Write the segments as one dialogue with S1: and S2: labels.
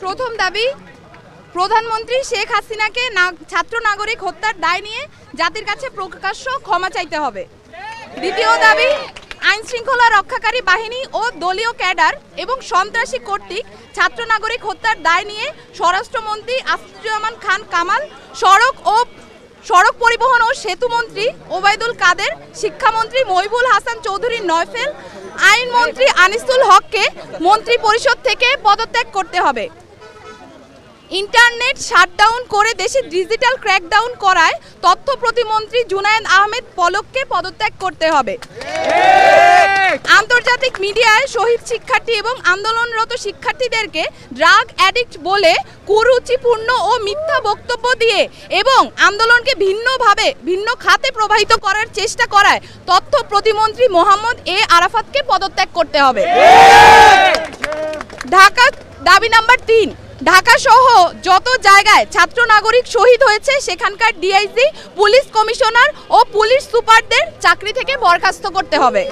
S1: প্রথম দাবি, প্রধানমন্ত্রী শেখ হাসিনাকে ছাত্র নাগরিক হত্যার দায় নিয়ে জাতির কাছে প্রকাশ্য ক্ষমা চাইতে হবে। দ্বিতীয় দাবি, আইন শৃঙ্খলা রক্ষাকারী বাহিনী ও দলীয় ক্যাডার এবং সন্ত্রাসী কর্তৃক ছাত্র নাগরিক হত্যার দায় নিয়ে স্বরাষ্ট্রমন্ত্রী আসাদুজ্জামান খান কামাল, সড়ক পরিবহন ও সেতু মন্ত্রী ওবায়দুল কাদের, শিক্ষামন্ত্রী মহিবুল হাসান চৌধুরী নয়ফেল, আইনমন্ত্রী আনিসুল হককে মন্ত্রী পরিষদ থেকে পদত্যাগ করতে হবে। ইন্টারনেট শাটডাউন করে দেশে ডিজিটাল ক্র্যাকডাউন করায় তথ্য প্রতিমন্ত্রী জুনায়েদ আহমেদ পলককে পদত্যাগ করতে হবে। আন্তর্জাতিক মিডিয়ায় শহীদ শিক্ষার্থী এবং আন্দোলনরত শিক্ষার্থীদেরকে ড্রাগ অ্যাডিক্ট বলে কুরুচিপূর্ণ ও মিথ্যা বক্তব্য দিয়ে এবং আন্দোলনকে ভিন্ন খাতে প্রবাহিত করার চেষ্টা করায় তথ্য প্রতিমন্ত্রী মোহাম্মদ এ আরাফাতকে পদত্যাগ করতে হবে। ঢাকা দাবি নাম্বার 3, ঢাকা সহ যত জায়গায় ছাত্র নাগরিক শহীদ হয়েছে সেখানকার ডিআইজি, পুলিশ কমিশনার ও পুলিশ সুপারদের চাকরি থেকে বরখাস্ত করতে হবে।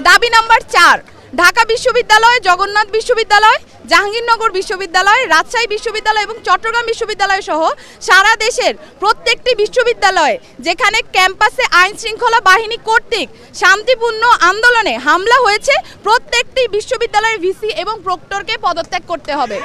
S1: দাবি নাম্বার 4, ঢাকা বিশ্ববিদ্যালয়, জগন্নাথ বিশ্ববিদ্যালয়, জাহাঙ্গীরনগর বিশ্ববিদ্যালয়, রাজশাহী বিশ্ববিদ্যালয় এবং চট্টগ্রাম বিশ্ববিদ্যালয় সহ সারা দেশের প্রত্যেকটি বিশ্ববিদ্যালয়ে যেখানে ক্যাম্পাসে আইন শৃঙ্খলা বাহিনী কর্তৃক শান্তিপূর্ণ আন্দোলনে হামলা হয়েছে প্রত্যেকটি বিশ্ববিদ্যালয়ের ভিসি এবং প্রক্টরকে পদত্যাগ করতে হবে।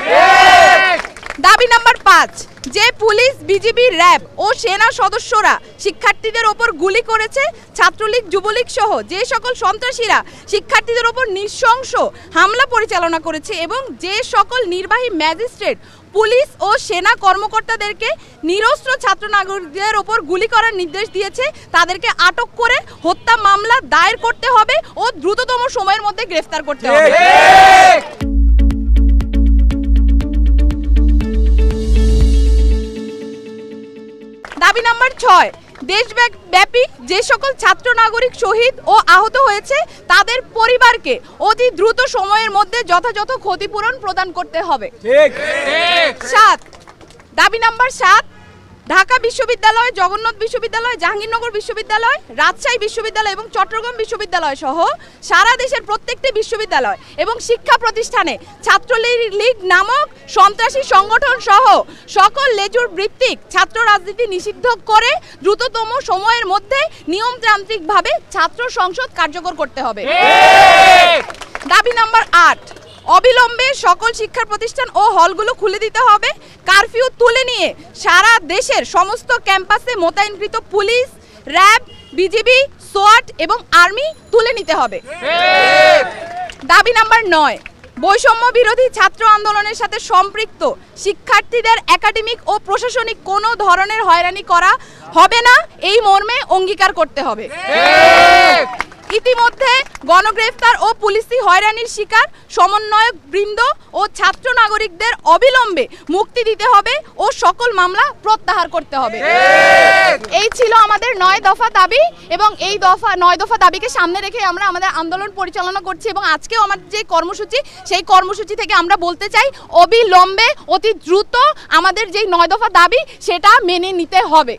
S1: দাবি নাম্বার 5, যে পুলিশ, বিজিবি, র্যাব ও সেনা সদস্যরা শিক্ষার্থীদের ওপর গুলি করেছে, ছাত্রলীগ, যুবলীগ সহ যে সকল সন্ত্রাসীরা শিক্ষার্থীদের ওপর নৃশংস হামলা পরিচালনা করেছে এবং যে সকল নির্বাহী ম্যাজিস্ট্রেট, পুলিশ ও সেনা কর্মকর্তাদেরকে নিরস্ত্র ছাত্র নাগরিকদের ওপর গুলি করার নির্দেশ দিয়েছে তাদেরকে আটক করে হত্যা মামলা দায়ের করতে হবে ও দ্রুততম সময়ের মধ্যে গ্রেফতার করতে হবে। দাবি নাম্বার 6, দেশব্যাপী যে সকল ছাত্র নাগরিক শহীদ ও আহত হয়েছে তাদের পরিবারকে অতি দ্রুত সময়ের মধ্যে যথাযথ ক্ষতিপূরণ প্রদান করতে হবে। 7, দাবি নাম্বার 7, ঢাকা বিশ্ববিদ্যালয়, জগন্নাথ বিশ্ববিদ্যালয়, জাহাঙ্গীরনগর বিশ্ববিদ্যালয়, রাজশাহী বিশ্ববিদ্যালয় এবং চট্টগ্রাম বিশ্ববিদ্যালয় সহ সারা দেশের প্রত্যেকটি বিশ্ববিদ্যালয় এবং শিক্ষা প্রতিষ্ঠানে ছাত্রলীগ নামক সন্ত্রাসী সংগঠন সহ সকল লেজুর ভিত্তিক ছাত্র রাজনীতি নিষিদ্ধ করে দ্রুততম সময়ের মধ্যে নিয়মতান্ত্রিকভাবে ছাত্র সংসদ কার্যকর করতে হবে। দাবি নাম্বার 8, অবিলম্বে সকল শিক্ষা প্রতিষ্ঠান ও হলগুলো খুলে দিতে হবে। কারফিউ তুলে নিয়ে সারা দেশের সমস্ত ক্যাম্পাসে মোতায়েনকৃত পুলিশ, র্যাব, বিজিবি, সোয়াট এবং আর্মি তুলে নিতে হবে। দাবি নাম্বার 9, বৈষম্য বিরোধী ছাত্র আন্দোলনের সাথে সম্পৃক্ত শিক্ষার্থীদের একাডেমিক ও প্রশাসনিক কোনো ধরনের হয়রানি করা হবে না এই মর্মে অঙ্গীকার করতে হবে। ইতিমধ্যে গণগ্রেফতার ও পুলিশি হয়রানির শিকার সমন্বয়ক বৃন্দ ও ছাত্র নাগরিকদের অবিলম্বে মুক্তি দিতে হবে ও সকল মামলা প্রত্যাহার করতে হবে। এই ছিল আমাদের 9 দফা দাবি এবং এই 9 দফা দাবিকে সামনে রেখে আমরা আমাদের আন্দোলন পরিচালনা করছি এবং আজকেও আমাদের যে কর্মসূচি সেই কর্মসূচি থেকে আমরা বলতে চাই অবিলম্বে অতি দ্রুত আমাদের যেই 9 দফা দাবি সেটা মেনে নিতে হবে।